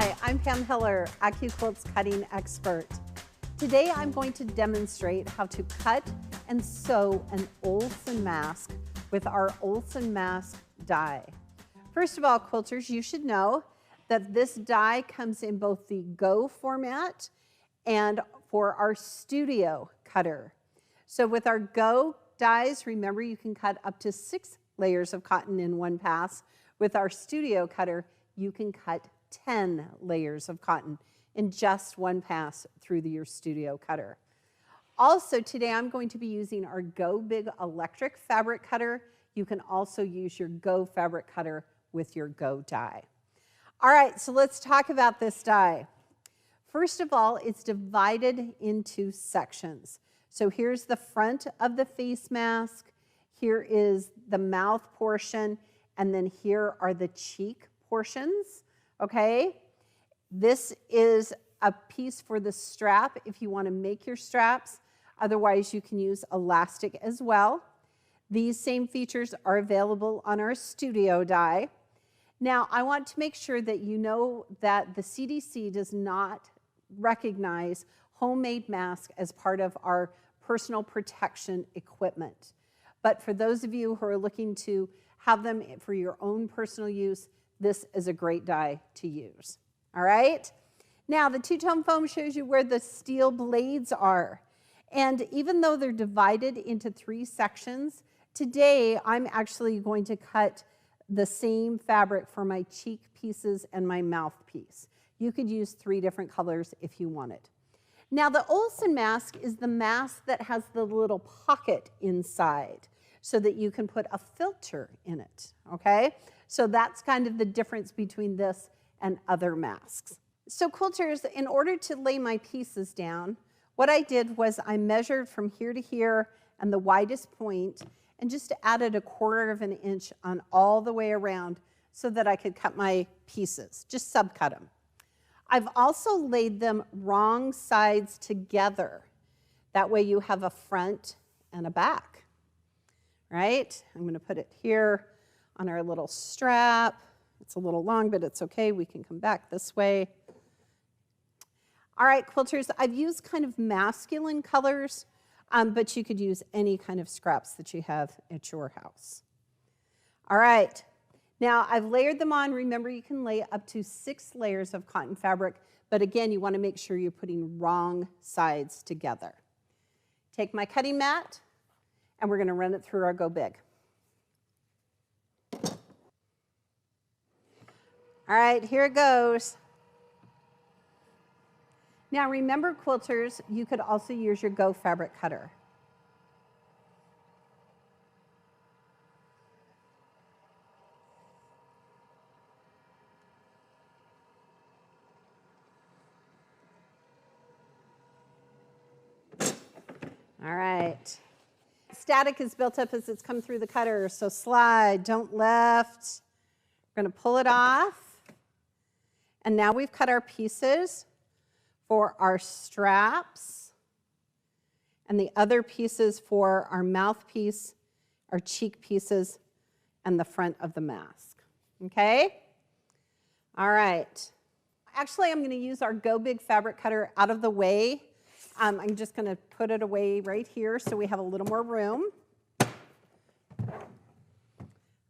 Hi, I'm Pam Hiller, AccuQuilt's cutting expert. Today I'm going to demonstrate how to cut and sew an Olson mask with our Olson mask die. First of all, quilters, you should know that this die comes in both the Go format and for our Studio cutter. So with our Go dies, remember you can cut up to 6 layers of cotton in one pass. With our Studio cutter, you can cut 10 layers of cotton in just one pass through your Studio cutter. Also today I'm going to be using our Go Big electric fabric cutter. You can also use your Go fabric cutter with your Go die. All right, so let's talk about this die. First of all, it's divided into sections. So here's the front of the face mask, here is the mouth portion, and then here are the cheek portions. Okay, this is a piece for the strap if you want to make your straps. Otherwise, you can use elastic as well. These same features are available on our Studio die. Now, I want to make sure that you know that the CDC does not recognize homemade masks as part of our personal protection equipment. But for those of you who are looking to have them for your own personal use, this is a great die to use. All right? Now, the two-tone foam shows you where the steel blades are. And even though they're divided into 3 sections, today I'm actually going to cut the same fabric for my cheek pieces and my mouthpiece. You could use 3 different colors if you wanted. Now, the Olson mask is the mask that has the little pocket inside so that you can put a filter in it, okay? So that's kind of the difference between this and other masks. So quilters, in order to lay my pieces down, what I did was I measured from here to here and the widest point and just added 1/4 of an inch on all the way around so that I could cut my pieces, just subcut them. I've also laid them wrong sides together. That way you have a front and a back, right? I'm going to put it here on our little strap. It's a little long, but it's okay. We can come back this way. All right, quilters, I've used kind of masculine colors, but you could use any kind of scraps that you have at your house. All right, now I've layered them on. Remember, you can lay up to 6 layers of cotton fabric, but again, you want to make sure you're putting wrong sides together. Take my cutting mat, and we're going to run it through our Go Big. All right, here it goes. Now remember, quilters, you could also use your Go fabric cutter. All right. Static is built up as it's come through the cutter, so slide, don't lift. We're going to pull it off. And now we've cut our pieces for our straps and the other pieces for our mouthpiece, our cheek pieces, and the front of the mask. Okay? All right. Actually, I'm going to use our Go Big fabric cutter out of the way. I'm just going to put it away right here so we have a little more room.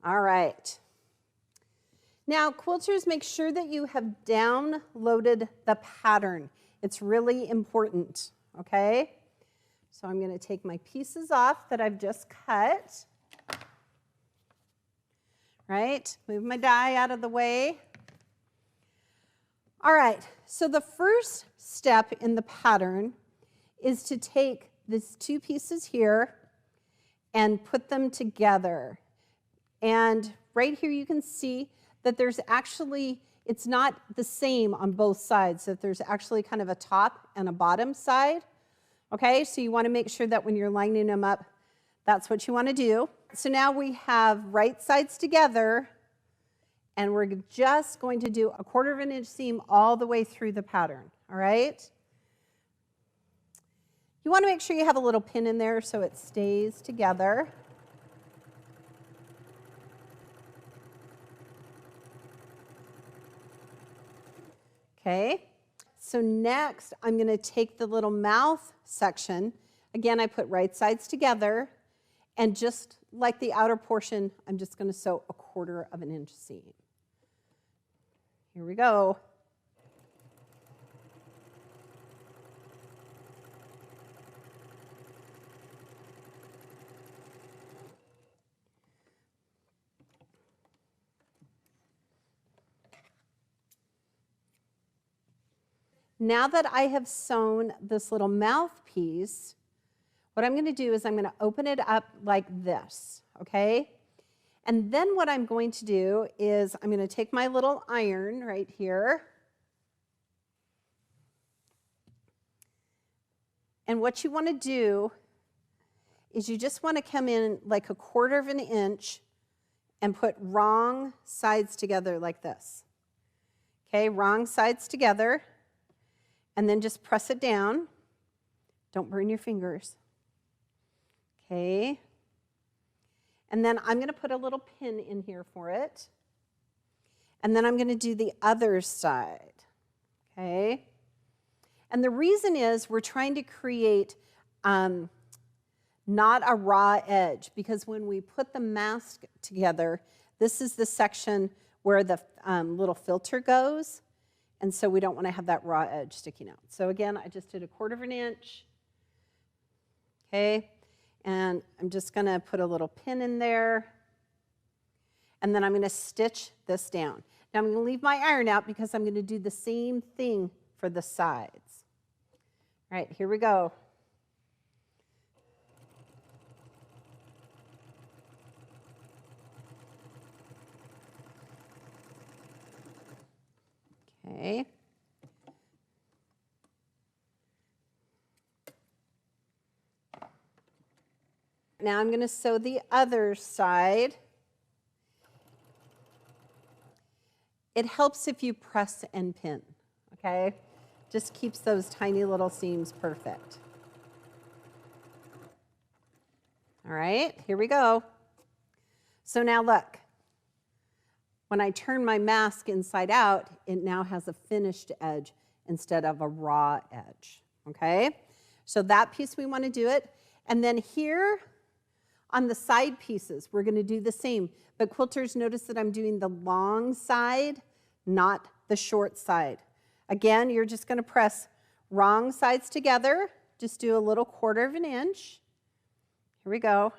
All right. Now, quilters, make sure that you have downloaded the pattern. It's really important, okay? So I'm going to take my pieces off that I've just cut. Right? Move my die out of the way. All right, so the first step in the pattern is to take these 2 pieces here and put them together. And right here you can see that there's actually, it's not the same on both sides, that there's actually kind of a top and a bottom side. Okay, so you want to make sure that when you're lining them up, that's what you want to do. So now we have right sides together, and we're just going to do 1/4 of an inch seam all the way through the pattern, all right? You want to make sure you have a little pin in there so it stays together. Okay, so next I'm going to take the little mouth section. Again, I put right sides together, and just like the outer portion, I'm just going to sew 1/4 of an inch seam. Here we go. Now that I have sewn this little mouthpiece, what I'm going to do is I'm going to open it up like this, okay? And then what I'm going to do is I'm going to take my little iron right here. And what you want to do is you just want to come in like 1/4 of an inch and put wrong sides together like this. Okay, wrong sides together. And then just press it down. Don't burn your fingers. Okay. And then I'm going to put a little pin in here for it. And then I'm going to do the other side. Okay. And the reason is we're trying to create not a raw edge, because when we put the mask together, this is the section where the little filter goes. And so we don't want to have that raw edge sticking out. So again, I just did 1/4 of an inch. Okay, and I'm just going to put a little pin in there. And then I'm going to stitch this down. Now I'm going to leave my iron out because I'm going to do the same thing for the sides. All right, here we go. Okay. Now I'm going to sew the other side. It helps if you press and pin, okay? Just keeps those tiny little seams perfect. All right, here we go. So now look. When I turn my mask inside out, it now has a finished edge instead of a raw edge, okay? So that piece we want to do it. And then here on the side pieces, we're going to do the same. But quilters, notice that I'm doing the long side, not the short side. Again, you're just going to press wrong sides together. Just do a little 1/4 of an inch. Here we go.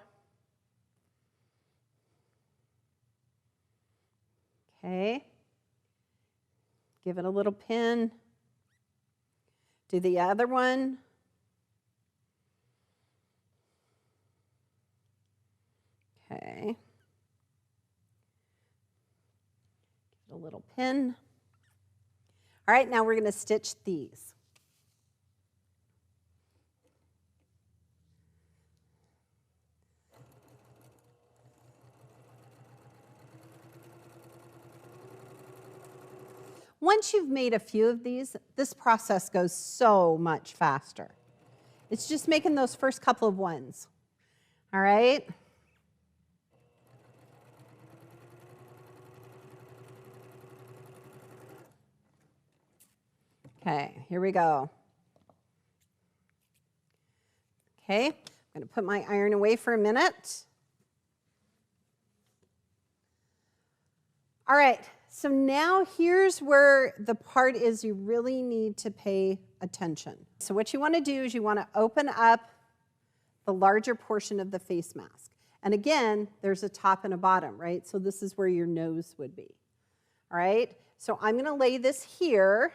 Okay, give it a little pin. Do the other one. Okay. Give it a little pin. All right, now we're going to stitch these. Once you've made a few of these, this process goes so much faster. It's just making those first couple of ones. All right? Okay, here we go. Okay, I'm going to put my iron away for a minute. All right, so now here's where the part is you really need to pay attention. So what you want to do is you want to open up the larger portion of the face mask. And again, there's a top and a bottom, right? So this is where your nose would be. All right, so I'm going to lay this here.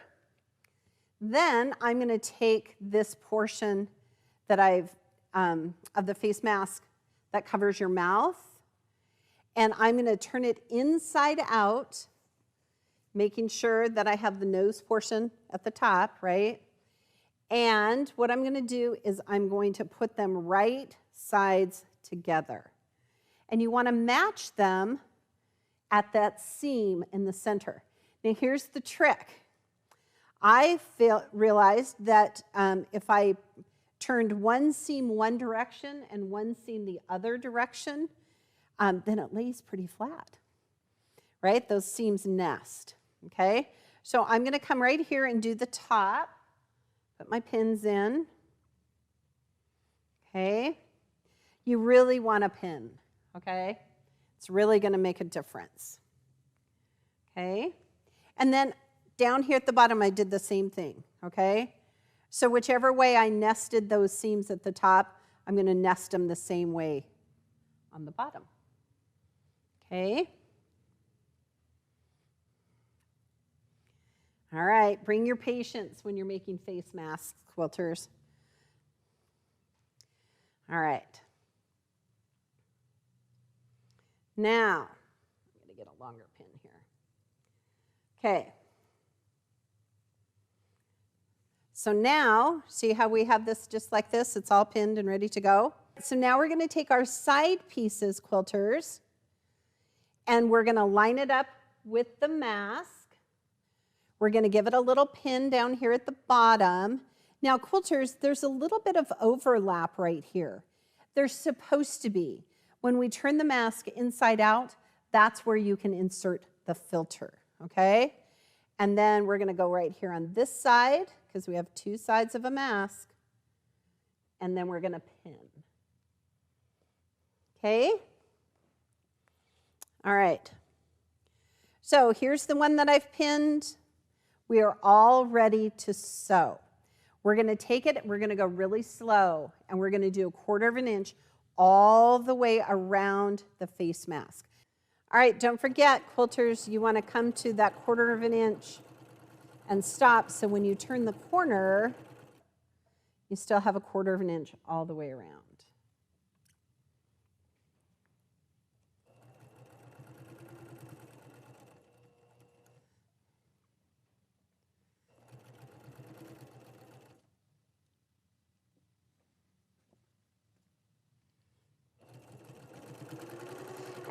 Then I'm going to take this portion that of the face mask that covers your mouth, and I'm going to turn it inside out, making sure that I have the nose portion at the top, right? And what I'm going to do is I'm going to put them right sides together. And you want to match them at that seam in the center. Now here's the trick. I realized that if I turned one seam one direction and one seam the other direction, then it lays pretty flat, right? Those seams nest, okay? So I'm going to come right here and do the top. Put my pins in. Okay. You really want a pin, okay? It's really going to make a difference. Okay? And then down here at the bottom, I did the same thing, okay? So whichever way I nested those seams at the top, I'm going to nest them the same way on the bottom. Okay? All right, bring your patience when you're making face masks, quilters. All right. Now, I'm going to get a longer pin here. Okay. So now, see how we have this just like this? It's all pinned and ready to go. So now we're going to take our side pieces, quilters, and we're going to line it up with the mask. We're going to give it a little pin down here at the bottom. Now, quilters, there's a little bit of overlap right here. There's supposed to be. When we turn the mask inside out, that's where you can insert the filter, okay? And then we're going to go right here on this side, because we have two sides of a mask, and then we're going to pin. Okay? All right. So here's the one that I've pinned. We are all ready to sew. We're going to take it, we're going to go really slow, and we're going to do 1/4 of an inch all the way around the face mask. All right, don't forget, quilters, you want to come to that 1/4 of an inch and stop, so when you turn the corner, you still have 1/4 of an inch all the way around.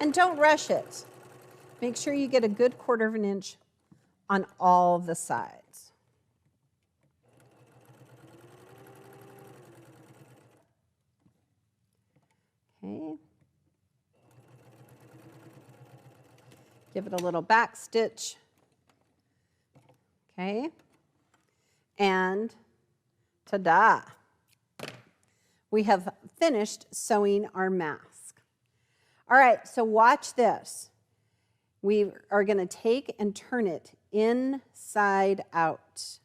And don't rush it. Make sure you get a good 1/4 of an inch on all the sides. Okay. Give it a little back stitch. Okay. And ta-da! We have finished sewing our mask. All right, so watch this. We are going to take and turn it inside out,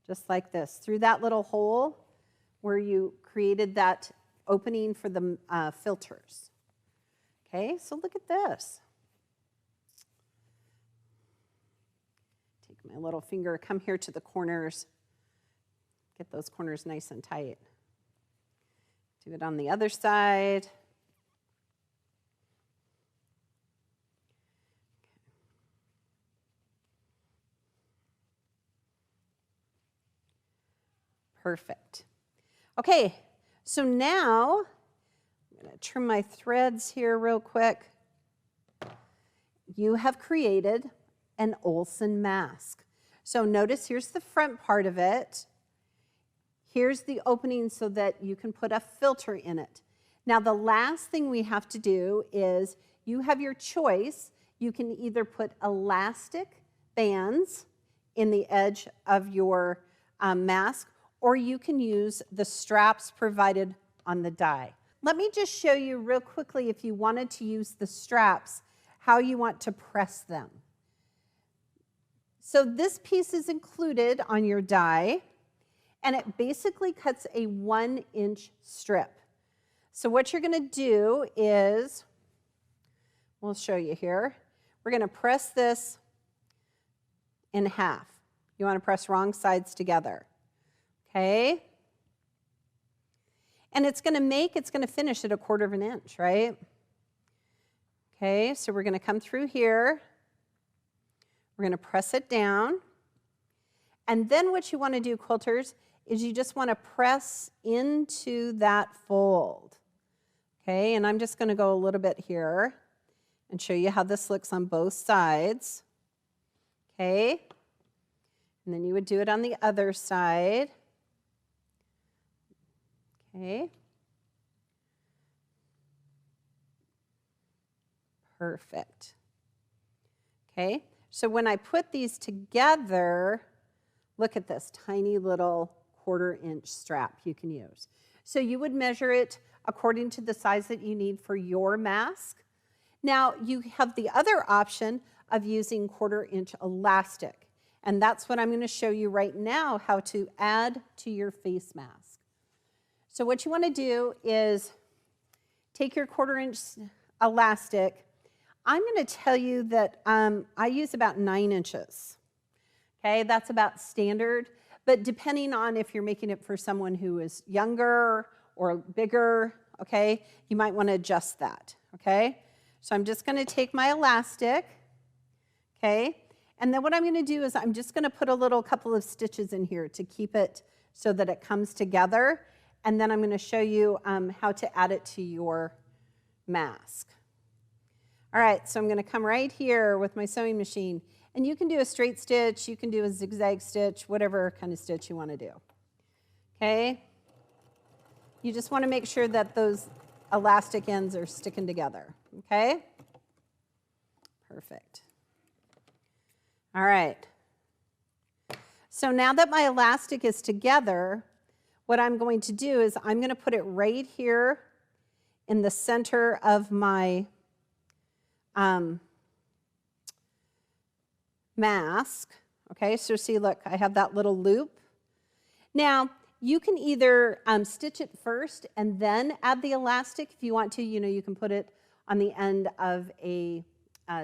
just like this, through that little hole where you created that opening for the filters. Okay, so look at this. Take my little finger, come here to the corners, get those corners nice and tight. Do it on the other side. Perfect. Okay, so now I'm going to trim my threads here real quick. You have created an Olson mask. So notice here's the front part of it. Here's the opening so that you can put a filter in it. Now the last thing we have to do is you have your choice. You can either put elastic bands in the edge of your mask, or you can use the straps provided on the die. Let me just show you real quickly, if you wanted to use the straps, how you want to press them. So this piece is included on your die, and it basically cuts a 1-inch strip. So what you're going to do is, we'll show you here, we're going to press this in half. You want to press wrong sides together. Okay? And it's going to finish at 1/4 of an inch, right? Okay, so we're going to come through here. We're going to press it down. And then what you want to do, quilters, is you just want to press into that fold. Okay, and I'm just going to go a little bit here and show you how this looks on both sides. Okay, and then you would do it on the other side. Okay. Perfect. Okay. So when I put these together, look at this tiny little 1/4 inch strap you can use. So you would measure it according to the size that you need for your mask. Now you have the other option of using 1/4 inch elastic. And that's what I'm going to show you right now, how to add to your face mask. So what you want to do is take your 1/4 inch elastic. I'm going to tell you that I use about 9 inches. Okay, that's about standard. But depending on if you're making it for someone who is younger or bigger, okay, you might want to adjust that. Okay, so I'm just going to take my elastic. Okay, and then what I'm going to do is I'm just going to put a couple of stitches in here to keep it so that it comes together. And then I'm going to show you how to add it to your mask. All right, so I'm going to come right here with my sewing machine. And you can do a straight stitch, you can do a zigzag stitch, whatever kind of stitch you want to do. Okay? You just want to make sure that those elastic ends are sticking together. Okay? Perfect. All right. So now that my elastic is together, what I'm going to do is I'm going to put it right here in the center of my mask. Okay, so see, look, I have that little loop. Now, you can either stitch it first and then add the elastic if you want to. You know, you can put it on the end of a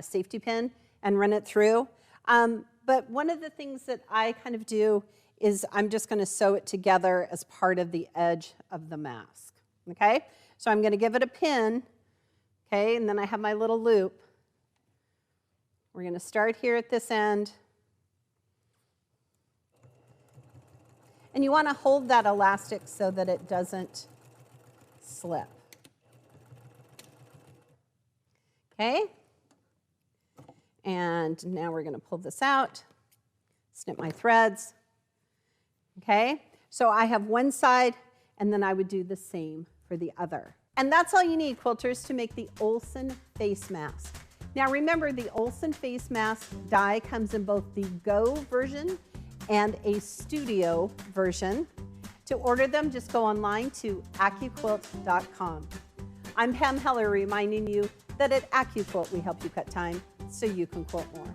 safety pin and run it through. But one of the things that I kind of do is I'm just going to sew it together as part of the edge of the mask. Okay, so I'm going to give it a pin. Okay, and then I have my little loop. We're going to start here at this end. And you want to hold that elastic so that it doesn't slip. Okay? And now we're going to pull this out, snip my threads. Okay? So I have one side, and then I would do the same for the other. And that's all you need, quilters, to make the Olson face mask. Now remember, the Olson face mask die comes in both the Go version and a Studio version. To order them, just go online to AccuQuilt.com. I'm Pam Heller reminding you that at AccuQuilt we help you cut time so you can quilt more.